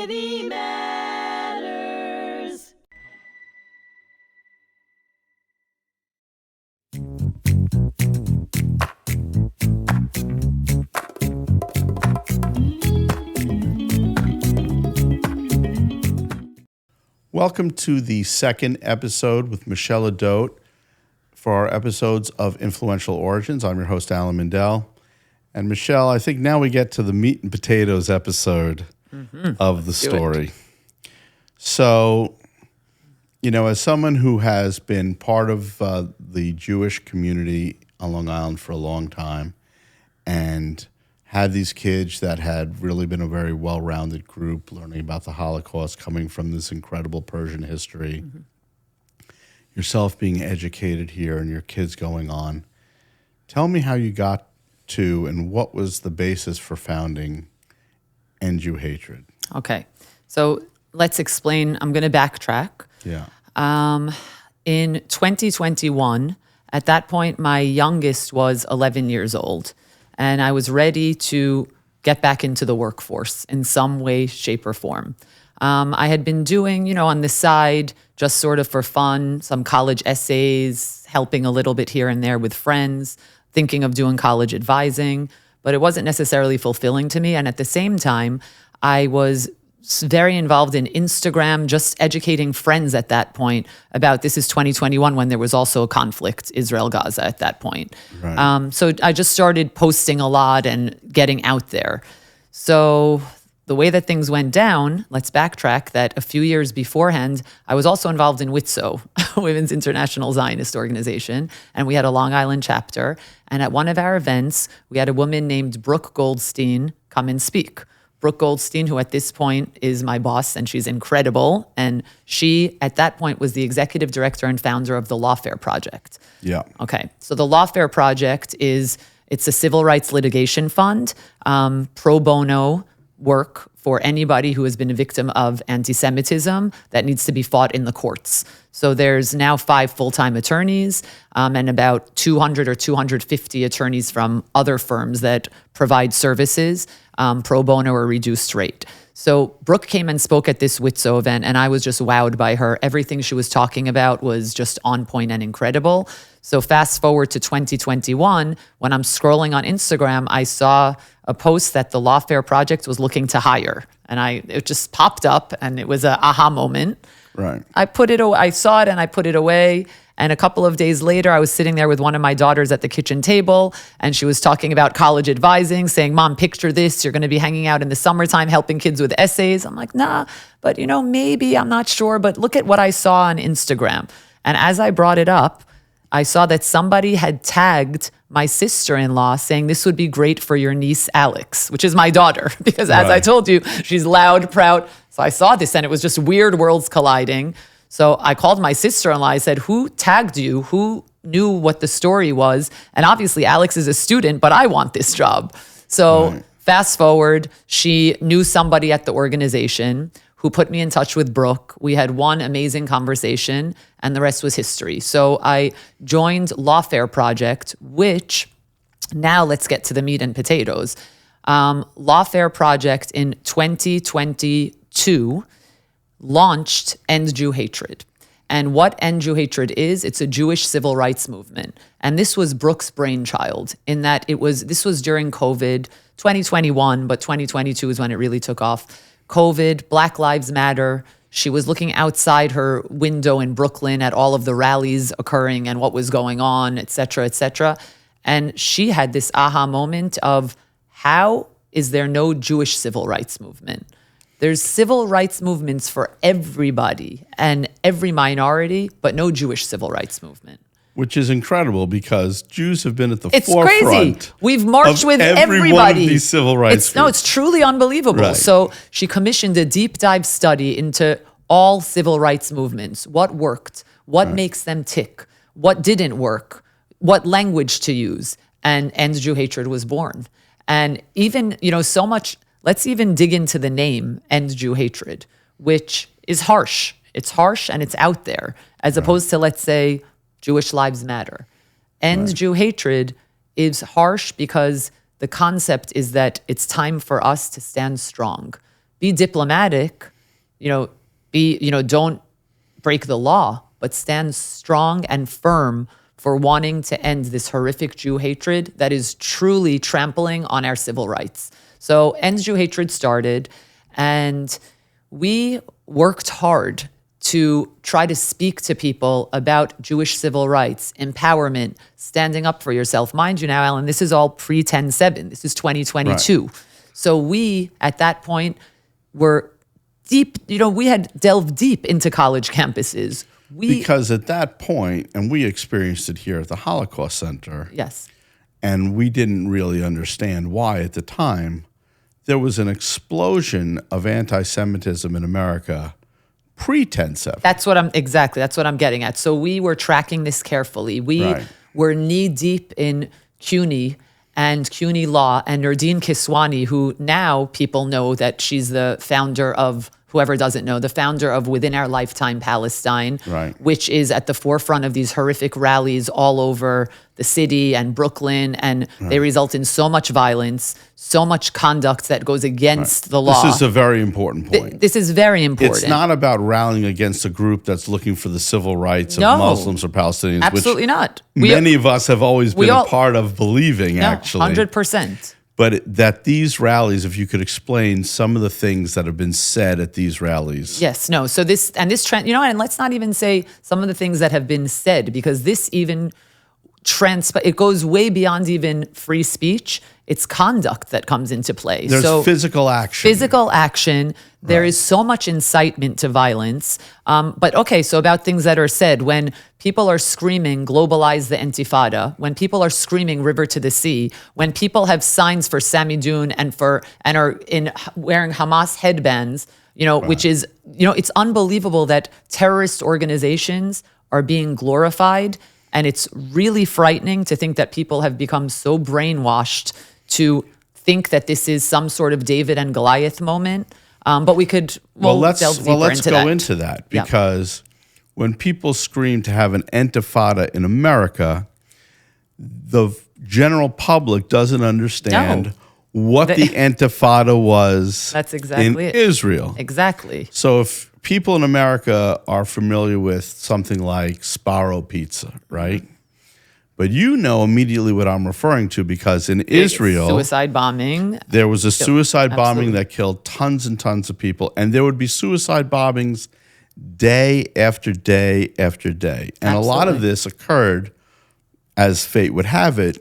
Dignity Matters. Welcome to the second episode with Michelle Ahdoot for our episodes of Influential Origins. I'm your host, Alan Mindel. And Michelle, I think now we get to the meat and potatoes episode of the story. So, you know, as someone who has been part of the Jewish community on Long Island for a long time and had these kids that had really been a very well-rounded group learning about the Holocaust, coming from this incredible Persian history, yourself being educated here and your kids going on, tell me how you got to and what was the basis for founding End Jew Hatred? Okay, so let's explain. I'm going to backtrack. Yeah. In 2021, at that point, my youngest was 11 years old, and I was ready to get back into the workforce in some way, shape, or form. I had been doing, on the side, just sort of for fun, some college essays, helping a little bit here and there with friends, thinking of doing college advising, but it wasn't necessarily fulfilling to me. And at the same time, I was very involved in Instagram, just educating friends at that point about, this is 2021 when there was also a conflict, Israel-Gaza at that point. Right. So I just started posting a lot and getting out there. So the way that things went down, let's backtrack, that a few years beforehand, I was also involved in WITZO, Women's International Zionist Organization, and we had a Long Island chapter. And at one of our events, we had a woman named Brooke Goldstein come and speak. Brooke Goldstein, who at this point is my boss, and she's incredible. And she, at that point, was the executive director and founder of the Lawfare Project. Yeah. Okay, so the Lawfare Project it's a civil rights litigation fund, pro bono work for anybody who has been a victim of anti-Semitism that needs to be fought in the courts. So there's now 5 full-time attorneys and about 200 or 250 attorneys from other firms that provide services, pro bono or reduced rate. So Brooke came and spoke at this WITZO event, and I was just wowed by her. Everything she was talking about was just on point and incredible. So fast forward to 2021, when I'm scrolling on Instagram, I saw a post that the Lawfare Project was looking to hire. And it just popped up, and it was an aha moment. Right. I saw it and I put it away. And a couple of days later, I was sitting there with one of my daughters at the kitchen table, and she was talking about college advising, saying, "Mom, picture this. You're going to be hanging out in the summertime helping kids with essays." I'm like, nah, but maybe, I'm not sure. But look at what I saw on Instagram. And as I brought it up, I saw that somebody had tagged my sister-in-law saying, "This would be great for your niece, Alex," which is my daughter, because as I told you, she's loud, proud. So I saw this, and it was just weird worlds colliding. So I called my sister-in-law. I said, "Who tagged you? Who knew what the story was?" And obviously Alex is a student, but I want this job. So fast forward, she knew somebody at the organization who put me in touch with Brooke. We had one amazing conversation, and the rest was history. So I joined Lawfare Project, which now let's get to the meat and potatoes. Lawfare Project in 2022 launched End Jew Hatred. And what End Jew Hatred is, it's a Jewish civil rights movement. And this was Brooke's brainchild, in that this was during COVID, 2021, but 2022 is when it really took off. COVID, Black Lives Matter. She was looking outside her window in Brooklyn at all of the rallies occurring and what was going on, et cetera, et cetera. And she had this aha moment of, how is there no Jewish civil rights movement? There's civil rights movements for everybody and every minority, but no Jewish civil rights movement. Which is incredible, because Jews have been at the It's forefront. Crazy. We've marched with every everybody. One of these civil rights groups. It's truly unbelievable. Right. So she commissioned a deep dive study into all civil rights movements. What worked? What makes them tick? What didn't work? What language to use? And End Jew Hatred was born. And even, so much. Let's even dig into the name, End Jew Hatred, which is harsh. It's harsh and it's out there, as opposed to, let's say, Jewish Lives Matter. End Jew Hatred is harsh because the concept is that it's time for us to stand strong. be diplomatic, don't break the law, but stand strong and firm for wanting to end this horrific Jew hatred that is truly trampling on our civil rights. So End Jew Hatred started, and we worked hard to try to speak to people about Jewish civil rights, empowerment, standing up for yourself. Mind you now, Alan, this is all pre-10/7. This is 2022. Right. So we, at that point, were deep, we had delved deep into college campuses. Because at that point, and we experienced it here at the Holocaust Center. Yes. And we didn't really understand why at the time. There was an explosion of anti-Semitism in America pre-10/7. That's what I'm getting at. So we were tracking this carefully. We were knee deep in CUNY and CUNY law, and Nordine Kiswani, who now people know that she's the founder of, whoever doesn't know, the founder of Within Our Lifetime Palestine, which is at the forefront of these horrific rallies all over the city and Brooklyn, and they result in so much violence, so much conduct that goes against the law. This is a very important point. This is very important. It's not about rallying against a group that's looking for the civil rights of Muslims or Palestinians. Absolutely not. Many of us have always been a part of believing, actually. 100%. But that these rallies, if you could explain some of the things that have been said at these rallies. Yes, no. So this trend, and let's not even say some of the things that have been said, because this even it goes way beyond even free speech. It's conduct that comes into play. There's physical action. Physical action. There is so much incitement to violence. But okay, so about things that are said, when people are screaming, globalize the Intifada, when people are screaming river to the sea, when people have signs for Samidun and are wearing Hamas headbands, which is, it's unbelievable that terrorist organizations are being glorified. And it's really frightening to think that people have become so brainwashed to think that this is some sort of David and Goliath moment. But we could let's go into that because when people scream to have an intifada in America, the general public doesn't understand what the intifada was in Israel. Exactly. So if people in America are familiar with something like Sparrow Pizza, right? But you know immediately what I'm referring to because in Israel, suicide bombing. There was a suicide bombing that killed tons and tons of people, and there would be suicide bombings day after day after day. And a lot of this occurred, as fate would have it,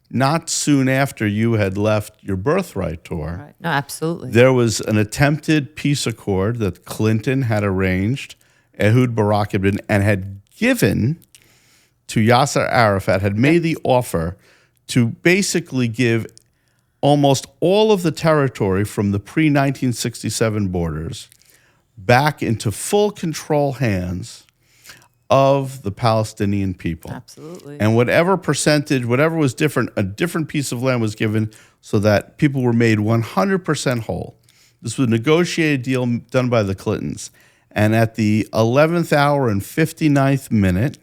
not soon after you had left your birthright tour. Right. No, absolutely. There was an attempted peace accord that Clinton had arranged, Ehud Barak had been, and had given to Yasser Arafat, had made the offer to basically give almost all of the territory from the pre-1967 borders back into full control hands of the Palestinian people. Absolutely. And whatever percentage, whatever was different, a different piece of land was given so that people were made 100% whole. This was a negotiated deal done by the Clintons. And at the 11th hour and 59th minute,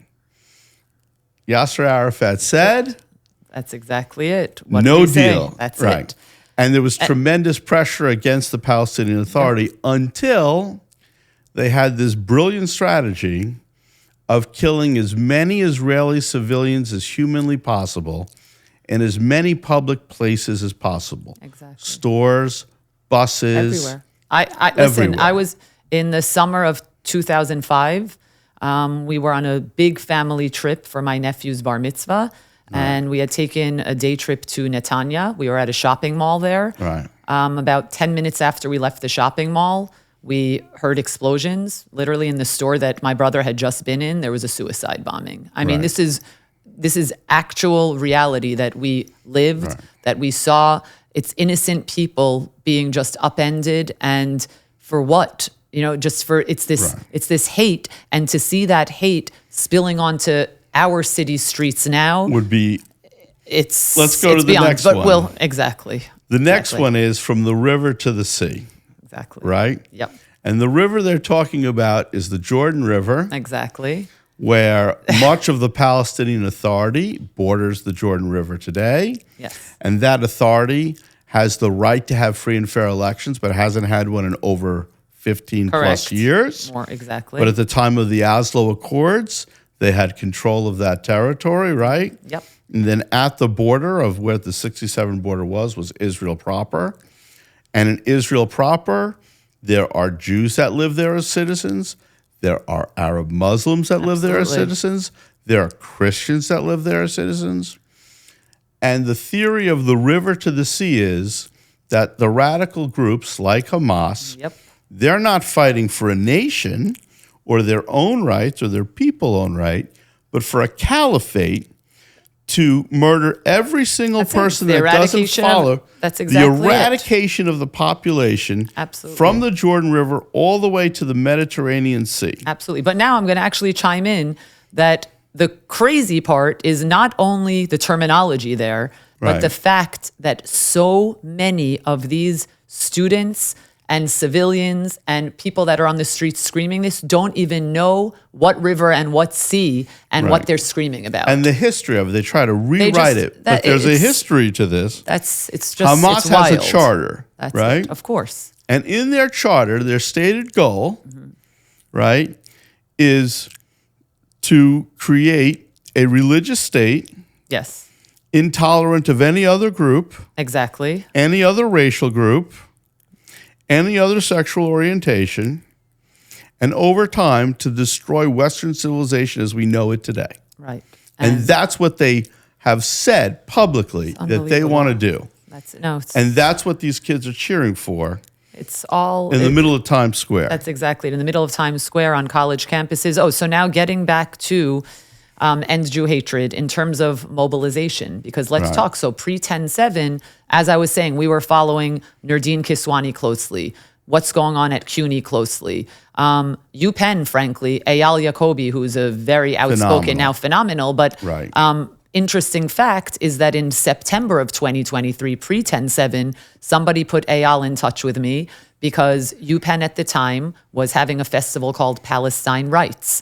Yasser Arafat said, "That's exactly it. What no deal. That's it." And there was tremendous pressure against the Palestinian Authority until they had this brilliant strategy of killing as many Israeli civilians as humanly possible in as many public places as possible. Exactly. Stores, buses. Everywhere. Listen, everywhere. I was in the summer of 2005. We were on a big family trip for my nephew's bar mitzvah. And we had taken a day trip to Netanya. We were at a shopping mall there. Right. About 10 minutes after we left the shopping mall, we heard explosions. Literally in the store that my brother had just been in, there was a suicide bombing. I mean, this is actual reality that we lived, that we saw. It's innocent people being just upended, and for what? Just for it's this hate, and to see that hate spilling onto our city streets now would be. Let's go to the beyond, next but one. Exactly. The next one is from the river to the sea. Exactly. Right? Yep. And the river they're talking about is the Jordan River. Exactly. Where much of the Palestinian Authority borders the Jordan River today. Yes. And that authority has the right to have free and fair elections, but hasn't had one in over 15 plus Correct. years. More exactly. But at the time of the Oslo Accords, they had control of that territory, right? Yep. And then at the border of where the 67 border was Israel proper. And in Israel proper, there are Jews that live there as citizens. There are Arab Muslims that live there as citizens. There are Christians that live there as citizens. And the theory of the river to the sea is that the radical groups like Hamas, Yep. they're not fighting for a nation or their own rights or their people's own right, but for a caliphate to murder every single person that doesn't follow. That's exactly the eradication of the population Absolutely. from the Jordan River all the way to the Mediterranean Sea. Absolutely. But now I'm going to actually chime in that the crazy part is not only the terminology there, but Right. the fact that so many of these students and civilians and people that are on the streets screaming this don't even know what river and what sea and what Right. they're screaming about. And the history of it, they try to rewrite it. But there's a history to this. It's just Hamas it's has wild. a charter, That's right? it, of course. And in their charter, their stated goal, right, is to create a religious state Yes, intolerant of any other group, exactly. any other racial group, any other sexual orientation, and over time to destroy Western civilization as we know it today. Right. And that's what they have said publicly that they unbelievable. want to do. And that's what these kids are cheering for it's all in the middle of Times Square. That's exactly it, in the middle of Times Square on college campuses. Oh, so now getting back to End Jew Hatred in terms of mobilization, because let's talk. So pre-10/7, as I was saying, we were following Nurdin Kiswani closely. What's going on at CUNY closely. UPenn, frankly, Eyal Yacobi, who's a very outspoken, now phenomenal, but interesting fact is that in September of 2023, pre-10/7, somebody put Eyal in touch with me because UPenn at the time was having a festival called Palestine Rights,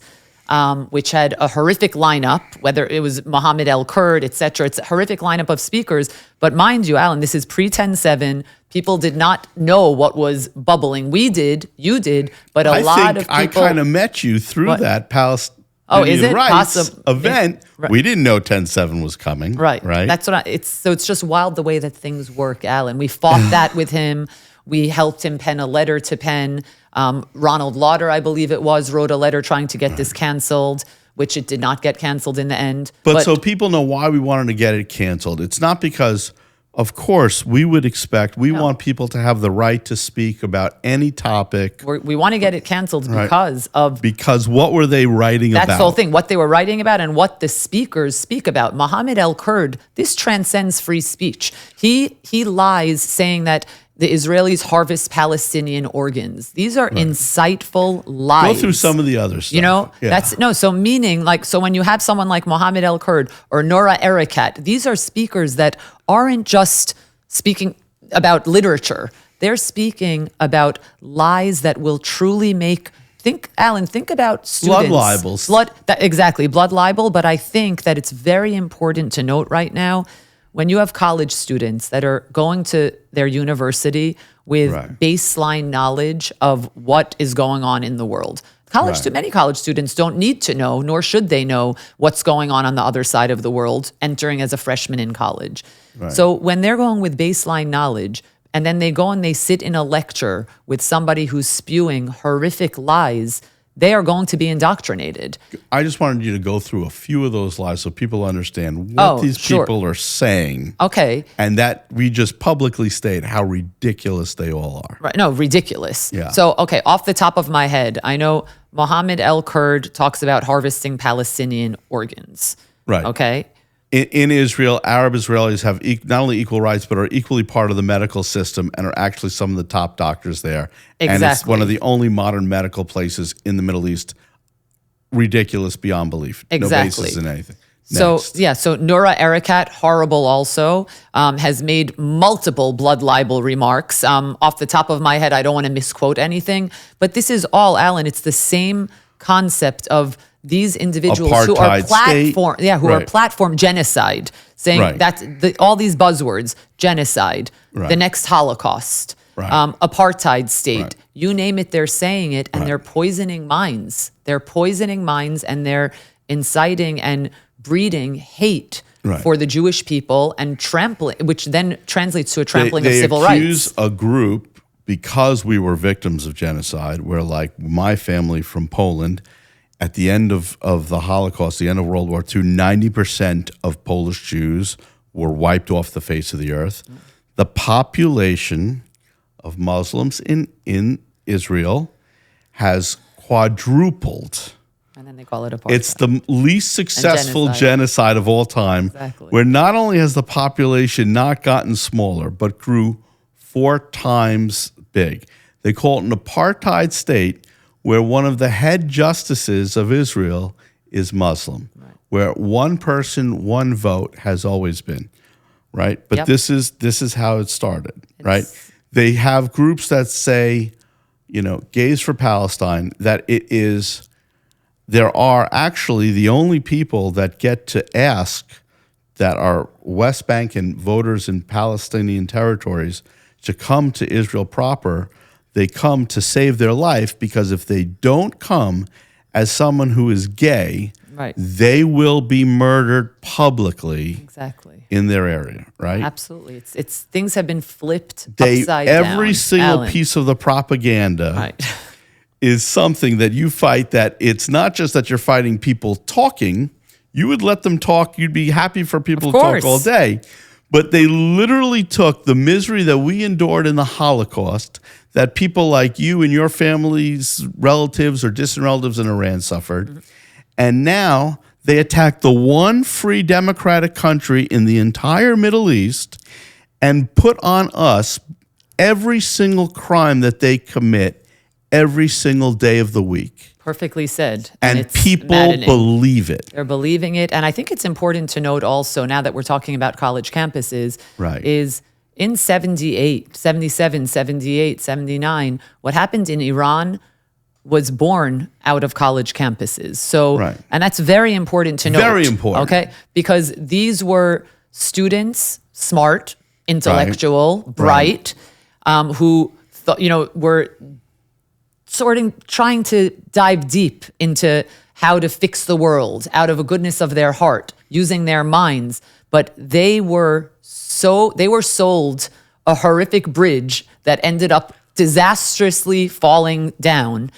which had a horrific lineup, whether it was Mohammed El-Kurd, et cetera. It's a horrific lineup of speakers. But mind you, Alan, this is pre-10/7. People did not know what was bubbling. We did, you did, but a lot of people... I kind of met you through that Palestinian is it? rights event. We didn't know 10/7 was coming. Right. That's what it's just wild the way that things work, Alan. We fought that with him. We helped him pen a letter to Penn. Ronald Lauder, I believe it was, wrote a letter trying to get this canceled, which it did not get canceled in the end. But so people know why we wanted to get it canceled. It's not because, of course, we would expect, we want people to have the right to speak about any topic. We want to get it canceled because of... Because what were they writing about? That's the whole thing. What they were writing about and what the speakers speak about. Mohammed El-Kurd, this transcends free speech. He lies saying that the Israelis harvest Palestinian organs. These are insightful lies. Go through some of the other stuff. You know, so meaning so when you have someone like Mohammed El-Kurd or Nora Erekat, these are speakers that aren't just speaking about literature. They're speaking about lies that will truly make... Alan, think about students. Blood libels. Exactly, blood libel. But I think that it's very important to note right now, when you have college students that are going to their university with baseline knowledge of what is going on in the world. Many college students don't need to know, nor should they know, what's going on the other side of the world, entering as a freshman in college. So when they're going with baseline knowledge, and then they go and they sit in a lecture with somebody who's spewing horrific lies, they are going to be indoctrinated. I just wanted you to go through a few of those lies so people understand what these people are saying. Okay. And that we just publicly state how ridiculous they all are. Right. No, ridiculous. Yeah. So, okay, off the top of my head, I know Mohammed El-Kurd talks about harvesting Palestinian organs. Right. Okay. In Israel, Arab Israelis have not only equal rights, but are equally part of the medical system and are actually some of the top doctors there. Exactly. And it's one of the only modern medical places in the Middle East. Ridiculous beyond belief. Exactly. No basis in anything. So Nora Erekat, horrible also, has made multiple blood libel remarks. Off the top of my head, I don't want to misquote anything, but this is all, Alan, it's the same concept of these individuals who are platform genocide, saying that's all these buzzwords: genocide, the next Holocaust, apartheid state, you name it, they're saying it, and they're poisoning minds. They're poisoning minds, and they're inciting and breeding hate for the Jewish people, and trampling, which then translates to a trampling of civil rights. They accuse a group, because we were victims of genocide, where, like, my family from Poland, at the end of the Holocaust, the end of World War II, 90% of Polish Jews were wiped off the face of the earth. The population of Muslims in Israel has quadrupled. And then they call it apartheid. It's the least successful genocide of all time, where not only has the population not gotten smaller, but grew 4 times big. They call it an apartheid state, where one of the head justices of Israel is Muslim, where one person, one vote has always been, right? But this is how it started, right? They have groups that say, Gays for Palestine, that there are actually the only people that get to ask, that are West Bank and voters in Palestinian territories, to come to Israel proper. They come to save their life, because if they don't come as someone who is gay, they will be murdered publicly in their area, right? Absolutely. It's things have been flipped upside down. Every single piece of the propaganda is something that you fight, that it's not just that you're fighting people talking. You would let them talk. You'd be happy for people to talk all day. But they literally took the misery that we endured in the Holocaust, that people like you and your family's relatives or distant relatives in Iran suffered, and now they attack the one free democratic country in the entire Middle East and put on us every single crime that they commit every single day of the week. Perfectly said. And people believe it. They're believing it. And I think it's important to note also, now that we're talking about college campuses, is in 78, 77, 78, 79, what happened in Iran was born out of college campuses. So, and that's very important to note. Very important. Okay? Because these were students, smart, intellectual, bright, who were trying to dive deep into how to fix the world out of a goodness of their heart, using their minds. But they were sold a horrific bridge that ended up disastrously falling down.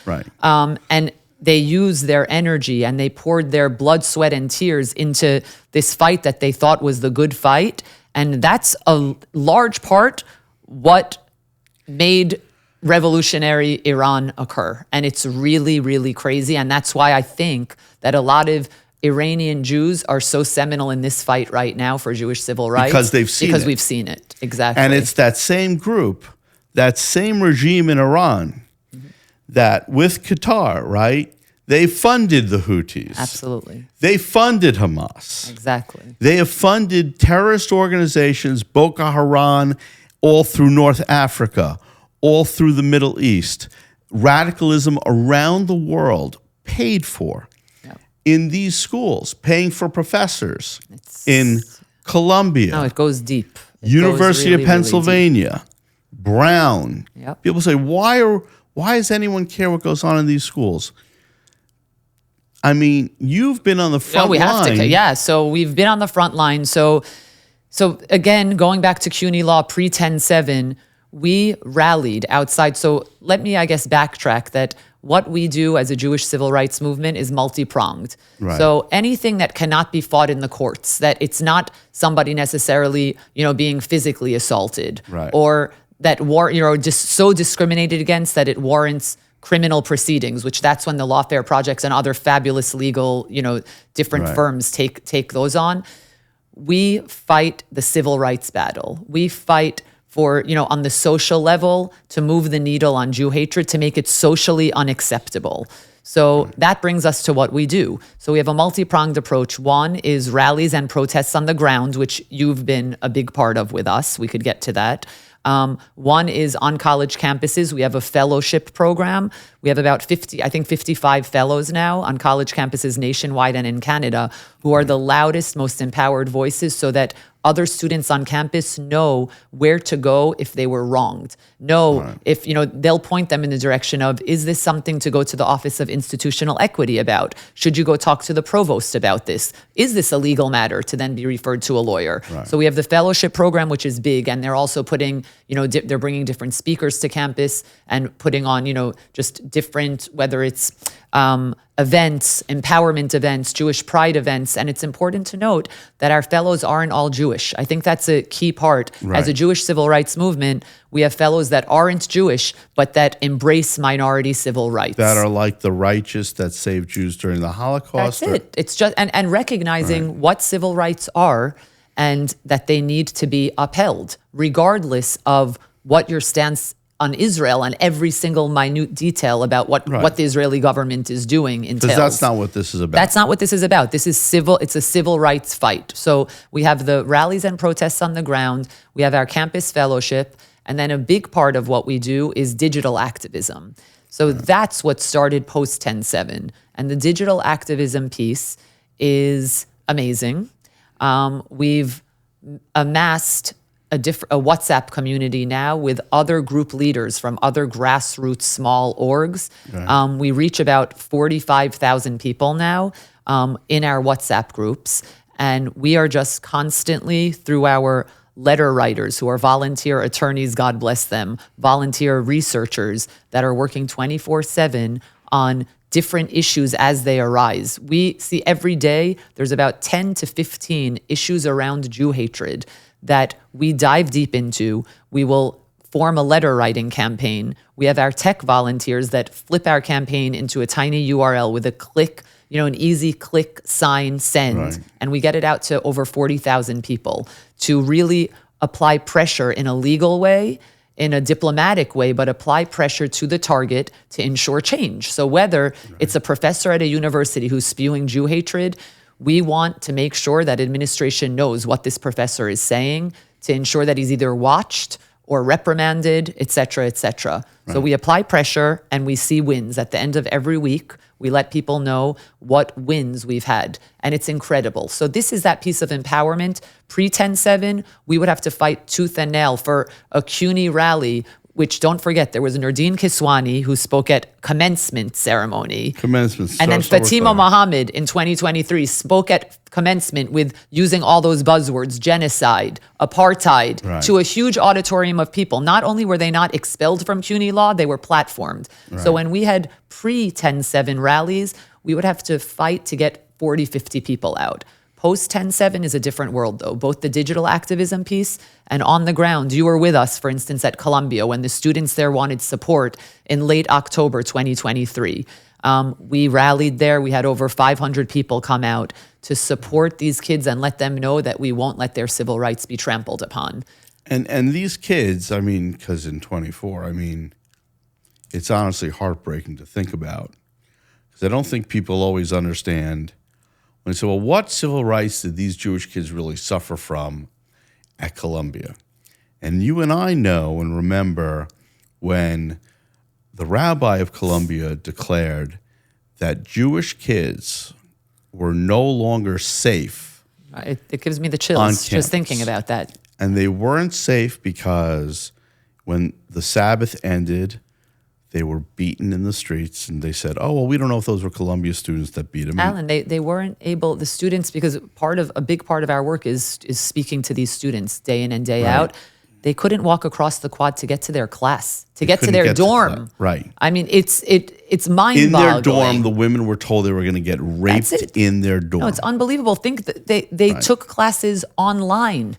And they used their energy and they poured their blood, sweat, and tears into this fight that they thought was the good fight. And that's a large part what made revolutionary Iran occur. And it's really, really crazy. And that's why I think that a lot of Iranian Jews are so seminal in this fight right now for Jewish civil rights. Because they've seen it. Because we've seen it. Exactly. And it's that same group, that same regime in Iran, that with Qatar, right? They funded the Houthis. Absolutely. They funded Hamas. Exactly. They have funded terrorist organizations, Boko Haram, all through North Africa, all through the Middle East. Radicalism around the world paid for in these schools, paying for professors in Columbia. No, it goes deep. University of Pennsylvania, Brown. People say, why does anyone care what goes on in these schools? I mean, you've been on the front line. Have to. So we've been on the front line. So again, going back to CUNY law pre-10-7, we rallied outside. So let me, backtrack that what we do as a Jewish civil rights movement is multi-pronged. So anything that cannot be fought in the courts, that it's not somebody necessarily, being physically assaulted, or that just so discriminated against that it warrants criminal proceedings, which that's when the Lawfare Projects and other fabulous legal, different firms take those on. We fight the civil rights battle. We fight for, on the social level, to move the needle on Jew hatred, to make it socially unacceptable. So that brings us to what we do. So we have a multi-pronged approach. One is rallies and protests on the ground, which you've been a big part of with us. We could get to that. One is on college campuses. We have a fellowship program. We have about 55 fellows now on college campuses nationwide and in Canada who are the loudest, most empowered voices so that other students on campus know where to go if they were wronged. If, they'll point them in the direction of, is this something to go to the Office of Institutional Equity about? Should you go talk to the provost about this? Is this a legal matter to then be referred to a lawyer? Right. So we have the fellowship program, which is big, and they're also putting, they're bringing different speakers to campus and putting on, just different, whether it's events, empowerment events, Jewish pride events. And it's important to note that our fellows aren't all Jewish. I think that's a key part. Right. As a Jewish civil rights movement, we have fellows that aren't Jewish, but that embrace minority civil rights. That are like the righteous that saved Jews during the Holocaust. That's it. It's just, and recognizing what civil rights are and that they need to be upheld, regardless of what your stance on Israel and every single minute detail about what the Israeli government is doing entails. Because that's not what this is about. That's not what this is about. This is civil. It's a civil rights fight. So we have the rallies and protests on the ground. We have our campus fellowship. And then a big part of what we do is digital activism. So that's what started post 10/7. And the digital activism piece is amazing. We've amassed a WhatsApp community now with other group leaders from other grassroots small orgs. Right. We reach about 45,000 people now in our WhatsApp groups. And we are just constantly, through our letter writers who are volunteer attorneys, God bless them, volunteer researchers that are working 24/7 on different issues as they arise. We see every day there's about 10 to 15 issues around Jew hatred that we dive deep into. We will form a letter writing campaign. We have our tech volunteers that flip our campaign into a tiny URL with a click, an easy click, sign, send, Right. and we get it out to over 40,000 people to really apply pressure in a legal way, in a diplomatic way, but apply pressure to the target to ensure change. So whether it's a professor at a university who's spewing Jew hatred, we want to make sure that administration knows what this professor is saying to ensure that he's either watched or reprimanded, et cetera, et cetera. Right. So we apply pressure and we see wins. At the end of every week, we let people know what wins we've had. And it's incredible. So this is that piece of empowerment. Pre-10/7, we would have to fight tooth and nail for a CUNY rally, which, don't forget, there was Nordine Kiswani who spoke at commencement ceremony. And then Fatima Mohammed in 2023 spoke at commencement with using all those buzzwords, genocide, apartheid, to a huge auditorium of people. Not only were they not expelled from CUNY law, they were platformed. Right. So when we had pre-10/7 rallies, we would have to fight to get 40, 50 people out. Post 10/7 is a different world, though. Both the digital activism piece and on the ground. You were with us, for instance, at Columbia when the students there wanted support in late October 2023. We rallied there. We had over 500 people come out to support these kids and let them know that we won't let their civil rights be trampled upon. And these kids, because in 24, it's honestly heartbreaking to think about. Because I don't think people always understand. When they say, well, what civil rights did these Jewish kids really suffer from at Columbia? And you and I know and remember when the rabbi of Columbia declared that Jewish kids were no longer safe. It gives me the chills just thinking about that. And they weren't safe because when the Sabbath ended, they were beaten in the streets, and they said, oh, well, we don't know if those were Columbia students that beat them. Alan, they weren't able, the students, because a big part of our work is speaking to these students day in and day out. They couldn't walk across the quad to get to their class, to get to their dorm. Right. It's mind-boggling. In their dorm, the women were told they were going to get raped in their dorm. No, it's unbelievable. Think that they took classes online.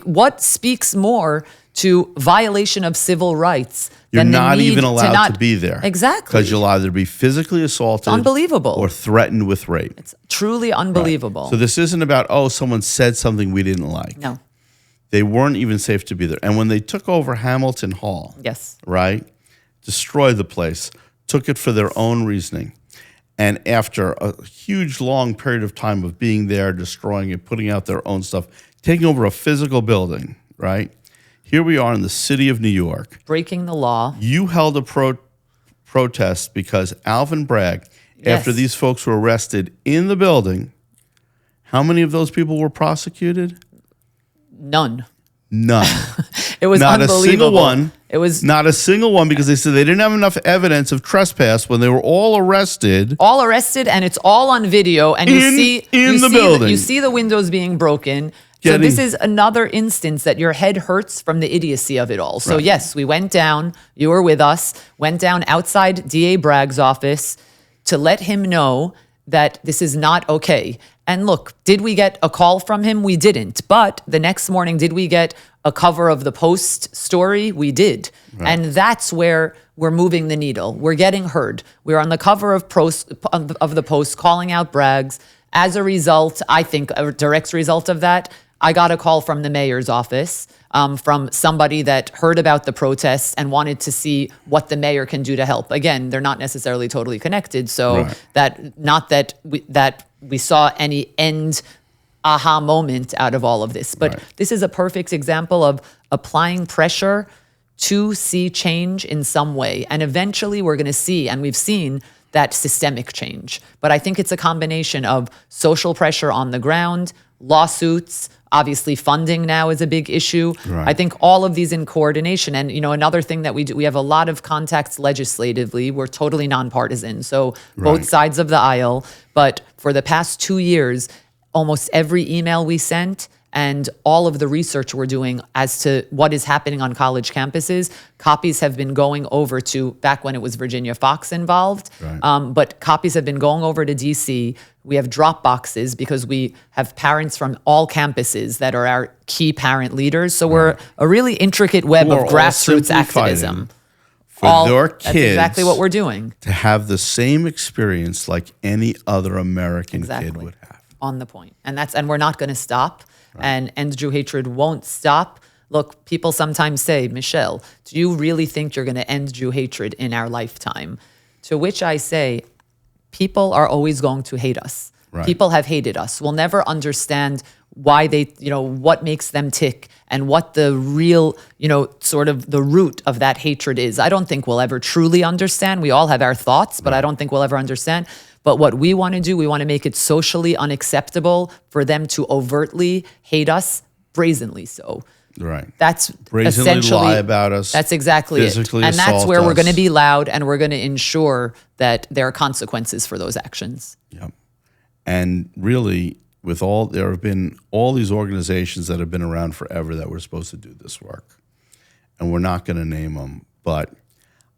What speaks more to violation of civil rights You're than not the need even allowed to be there. Exactly. Because you'll either be physically assaulted unbelievable. Or threatened with rape. It's truly unbelievable. Right. So this isn't about, someone said something we didn't like. No. They weren't even safe to be there. And when they took over Hamilton Hall, right, destroyed the place, took it for their own reasoning. And after a huge, long period of time of being there, destroying it, putting out their own stuff, taking over a physical building, right? Here we are in the city of New York. Breaking the law. You held a protest because Alvin Bragg, after Yes. these folks were arrested in the building, how many of those people were prosecuted? None. None. It was Not unbelievable. a single one. It was Not a single one, because they said they didn't have enough evidence of trespass when they were all arrested. all arrested, and it's all on video. And In the building. you see the windows being broken. So this is another instance that your head hurts from the idiocy of it all. So Right. yes, we went down. You were with us. Went down outside DA Bragg's office to let him know that this is not okay. And look, did we get a call from him? We didn't. But the next morning, did we get a cover of the Post story? We did. Right. And that's where we're moving the needle. We're getting heard. We're on the cover of the Post calling out Braggs. As a result, I think a direct result of that, I got a call from the mayor's office, from somebody that heard about the protests and wanted to see what the mayor can do to help. Again, they're not necessarily totally connected, so Right. that we saw any end aha moment out of all of this. But Right. this is a perfect example of applying pressure to see change in some way. And eventually we're going to see, and we've seen, that systemic change. But I think it's a combination of social pressure on the ground, lawsuits, obviously funding now is a big issue. Right. I think all of these in coordination. And, another thing that we do, we have a lot of contacts legislatively. We're totally nonpartisan. So both Right. sides of the aisle. But for the past 2 years, almost every email we sent and all of the research we're doing as to what is happening on college campuses, copies have been going over to, back when it was Virginia Fox involved, Right. but copies have been going over to DC. We have drop boxes because we have parents from all campuses that are our key parent leaders. So we're a really intricate web Who of are all grassroots simply activism. for their kids. That's exactly what we're doing. To have the same experience like any other American kid Exactly. would have. On the point. And we're not going to stop. And End Jew Hatred won't stop. Look, people sometimes say, Michelle, do you really think you're going to end Jew hatred in our lifetime? To which I say, people are always going to hate us. Right. People have hated us. We'll never understand why they, what makes them tick and what the real, sort of the root of that hatred is. I don't think we'll ever truly understand. We all have our thoughts, but I don't think we'll ever understand. But what we want to do, we want to make it socially unacceptable for them to overtly hate us, brazenly so. Right. That's Brazenly essentially lie about us. That's exactly physically it. And that's assault where we're us. going to be loud, and we're going to ensure that there are consequences for those actions. Yep. And really, there have been all these organizations that have been around forever that were supposed to do this work. And we're not going to name them, but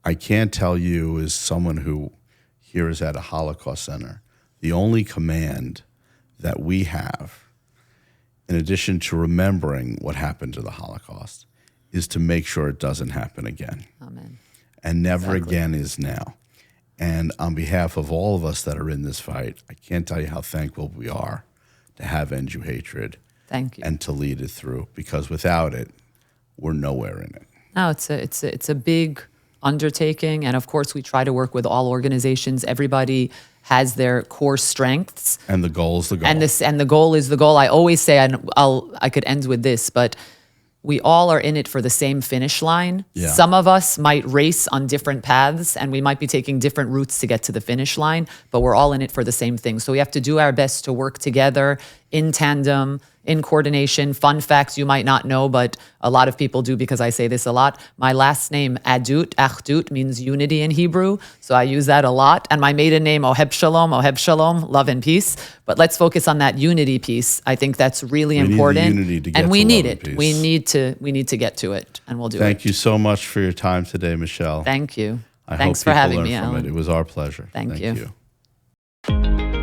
I can tell you, as someone who here is at a Holocaust center, the only command that we have, in addition to remembering what happened to the Holocaust, is to make sure it doesn't happen again. Amen. And never again is now. And on behalf of all of us that are in this fight, I can't tell you how thankful we are to have End Jew Hatred. Thank you. And to lead it through, because without it, we're nowhere in it. No, it's a big undertaking, and of course we try to work with all organizations. Everybody has their core strengths, And the goal is the goal. and the goal is the goal. I always say, and I could end with this, but we all are in it for the same finish line. Yeah. Some of us might race on different paths, and we might be taking different routes to get to the finish line, but we're all in it for the same thing. So we have to do our best to work together in tandem, in coordination. Fun facts you might not know, but a lot of people do because I say this a lot. My last name, Ahdoot, means unity in Hebrew. So I use that a lot. And my maiden name, Oheb Shalom, love and peace. But let's focus on that unity piece. I think that's really important. Need the unity to get and we to need love it. and We peace. need to get to it, and we'll do it. Thank you so much for your time today, Michelle. Thank you. I Thanks hope for people having learn me, from Alan. it. It was our pleasure. Thank you. you.